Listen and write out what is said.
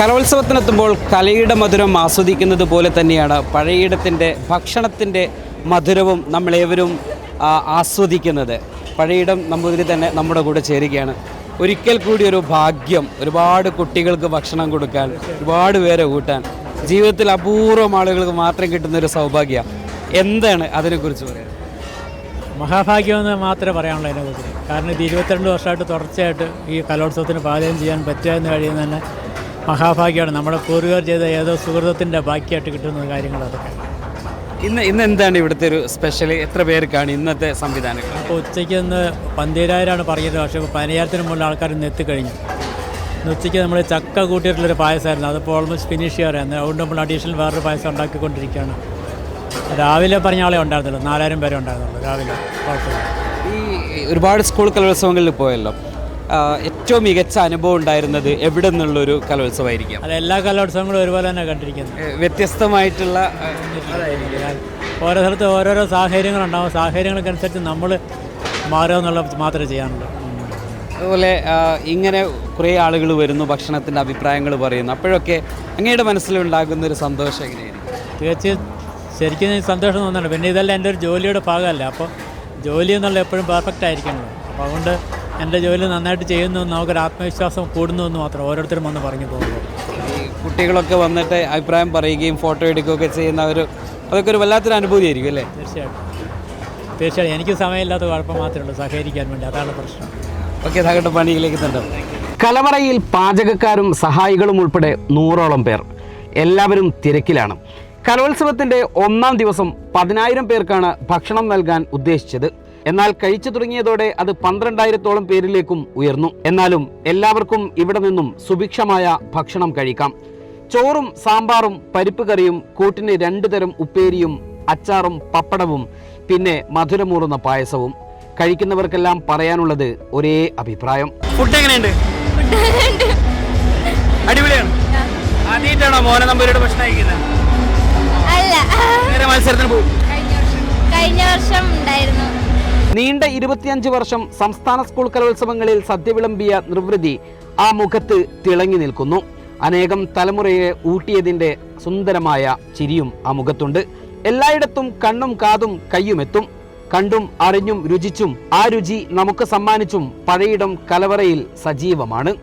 കലോത്സവത്തിനെത്തുമ്പോൾ കലയുടെ മധുരം ആസ്വദിക്കുന്നത് പോലെ തന്നെയാണ് പഴയിടത്തിൻ്റെ ഭക്ഷണത്തിൻ്റെ മധുരവും നമ്മളേവരും ആസ്വദിക്കുന്നത്. പഴയിടം നമ്പൂതിരി തന്നെ നമ്മുടെ കൂടെ ചേരുകയാണ്. ഒരിക്കൽ കൂടി ഒരു ഭാഗ്യം, ഒരുപാട് കുട്ടികൾക്ക് ഭക്ഷണം കൊടുക്കാൻ, ഒരുപാട് പേരെ കൂട്ടാൻ ജീവിതത്തിൽ അപൂർവം ആളുകൾക്ക് മാത്രം കിട്ടുന്നൊരു സൗഭാഗ്യം. എന്താണ് അതിനെക്കുറിച്ച് പറയുന്നത്? മഹാഭാഗ്യമെന്ന് മാത്രമേ പറയാനുള്ളൂ അതിനെക്കുറിച്ച്. കാരണം ഇത് 22 വർഷമായിട്ട് തുടർച്ചയായിട്ട് ഈ കലോത്സവത്തിന് പാചകം ചെയ്യാൻ പറ്റുമെന്ന് കഴിയുന്ന തന്നെ മഹാഭാഗ്യമാണ്. നമ്മുടെ പൂർവികർ ചെയ്ത ഏതോ സുഹൃത്തത്തിൻ്റെ ബാക്കിയായിട്ട് കിട്ടുന്ന കാര്യങ്ങളതൊക്കെ. ഇന്ന് എന്താണ് ഇവിടുത്തെ ഒരു സ്പെഷ്യൽ? എത്ര പേർക്കാണ് ഇന്നത്തെ സംവിധാനം? അപ്പോൾ ഉച്ചയ്ക്ക് ഇന്ന് 12,000 പറഞ്ഞത്, പക്ഷേ 15,000 മുകളിൽ ആൾക്കാർ ഇന്ന് എത്തിക്കഴിഞ്ഞു. ഇന്ന് ഉച്ചയ്ക്ക് നമ്മൾ ചക്ക കൂട്ടിയിട്ടുള്ളൊരു പായസമായിരുന്നു, അതിപ്പോൾ ഓൾമോസ്റ്റ് ഫിനിഷ് ചെയ്യാറായിരുന്നു. അതുകൊണ്ട് നമ്മൾ അഡീഷണൽ വേറൊരു പായസം ഉണ്ടാക്കിക്കൊണ്ടിരിക്കുകയാണ്. രാവിലെ പറഞ്ഞ ആളെ ഉണ്ടായിരുന്നല്ലോ, 4,000 പേരെ ഉണ്ടായിരുന്നുള്ളൂ രാവിലെ. ഈ ഒരുപാട് സ്കൂൾ കലോത്സവങ്ങളിൽ പോയല്ലോ, ഏറ്റവും മികച്ച അനുഭവം ഉണ്ടായിരുന്നത് എവിടെ നിന്നുള്ളൊരു കലോത്സവമായിരിക്കും? അത് എല്ലാ കലോത്സവങ്ങളും ഒരുപോലെ തന്നെ കണ്ടിരിക്കുന്നത്. വ്യത്യസ്തമായിട്ടുള്ള ഓരോ സ്ഥലത്ത് ഓരോരോ സാഹചര്യങ്ങളുണ്ടാവും. സാഹചര്യങ്ങൾക്കനുസരിച്ച് നമ്മൾ മാറുക എന്നുള്ളത് മാത്രമേ ചെയ്യാനുള്ളൂ. അതുപോലെ ഇങ്ങനെ കുറേ ആളുകൾ വരുന്നു, ഭക്ഷണത്തിൻ്റെ അഭിപ്രായങ്ങൾ പറയുന്നു, അപ്പോഴൊക്കെ അങ്ങയുടെ മനസ്സിലുണ്ടാകുന്ന ഒരു സന്തോഷം എങ്ങനെയായിരിക്കും? തീർച്ചയായും ശരിക്കും സന്തോഷം തോന്നുന്നുണ്ട്. പിന്നെ ഇതെല്ലാം എൻ്റെ ഒരു ജോലിയുടെ ഭാഗമല്ല. അപ്പോൾ ജോലി എന്നുള്ള എപ്പോഴും പെർഫെക്റ്റ് ആയിരിക്കണല്ലോ. അപ്പോൾ അതുകൊണ്ട് എൻ്റെ ജോലി നന്നായിട്ട് ചെയ്യുന്നു, നമുക്കൊരു ആത്മവിശ്വാസം കൂടുന്നു എന്ന് മാത്രം ഓരോരുത്തരും വന്ന് പറഞ്ഞു പോകുമ്പോൾ. ഈ കുട്ടികളൊക്കെ വന്നിട്ട് അഭിപ്രായം പറയുകയും ഫോട്ടോ എടുക്കുകയൊക്കെ ചെയ്യുന്ന അതൊക്കെ ഒരു വല്ലാത്തൊരു അനുഭൂതിയായിരിക്കും അല്ലേ? തീർച്ചയായും എനിക്ക് സമയമില്ലാത്ത കുഴപ്പം മാത്രമേ ഉള്ളൂ, സഹകരിക്കാൻ വേണ്ടി. അതാണ് പ്രശ്നം. ഓക്കെ, താങ്കളുടെ പണിയിലേക്ക് തന്നെ. കലവറയിൽ പാചകക്കാരും സഹായികളും ഉൾപ്പെടെ 100ഓളം പേർ, എല്ലാവരും തിരക്കിലാണ്. കലോത്സവത്തിൻ്റെ 1ാം ദിവസം 10,000 പേർക്കാണ് ഭക്ഷണം നൽകാൻ ഉദ്ദേശിച്ചത്. എന്നാൽ കഴിച്ചു തുടങ്ങിയതോടെ അത് 12,000ഓളം പേരിലേക്കും ഉയർന്നു. എന്നാലും എല്ലാവർക്കും ഇവിടെ നിന്നും സുഭിക്ഷമായ ഭക്ഷണം കഴിക്കാം. ചോറും സാമ്പാറും പരിപ്പ് കറിയും കൂട്ടിന് 2 തരം ഉപ്പേരിയും അച്ചാറും പപ്പടവും പിന്നെ മധുരമൂറുന്ന പായസവും. കഴിക്കുന്നവർക്കെല്ലാം പറയാനുള്ളത് ഒരേ അഭിപ്രായം. ഫുഡ് എങ്ങനെയുണ്ട്? അടിപൊളിയാണ്. ആദ്യമായിട്ടാണോ മോനെ നമ്പൂരിയുടെ ഭക്ഷണം കഴിക്കുന്നത്? മത്സരത്തിന് പോയി? കഴിഞ്ഞ വർഷം ഉണ്ടായിരുന്നു. നീണ്ട 25 വർഷം സംസ്ഥാന സ്കൂൾ കലോത്സവങ്ങളിൽ സദ്യ വിളമ്പിയ നിർവൃതി ആ മുഖത്ത് തിളങ്ങി നിൽക്കുന്നു. അനേകം തലമുറയെ ഊട്ടിയതിൻ്റെ സുന്ദരമായ ചിരിയും ആ മുഖത്തുണ്ട്. എല്ലായിടത്തും കണ്ണും കാതും കയ്യുമെത്തും. കണ്ടും അറിഞ്ഞും രുചിച്ചും ആ രുചി നമുക്ക് സമ്മാനിച്ചും പഴയിടം കലവറയിൽ സജീവമാണ്.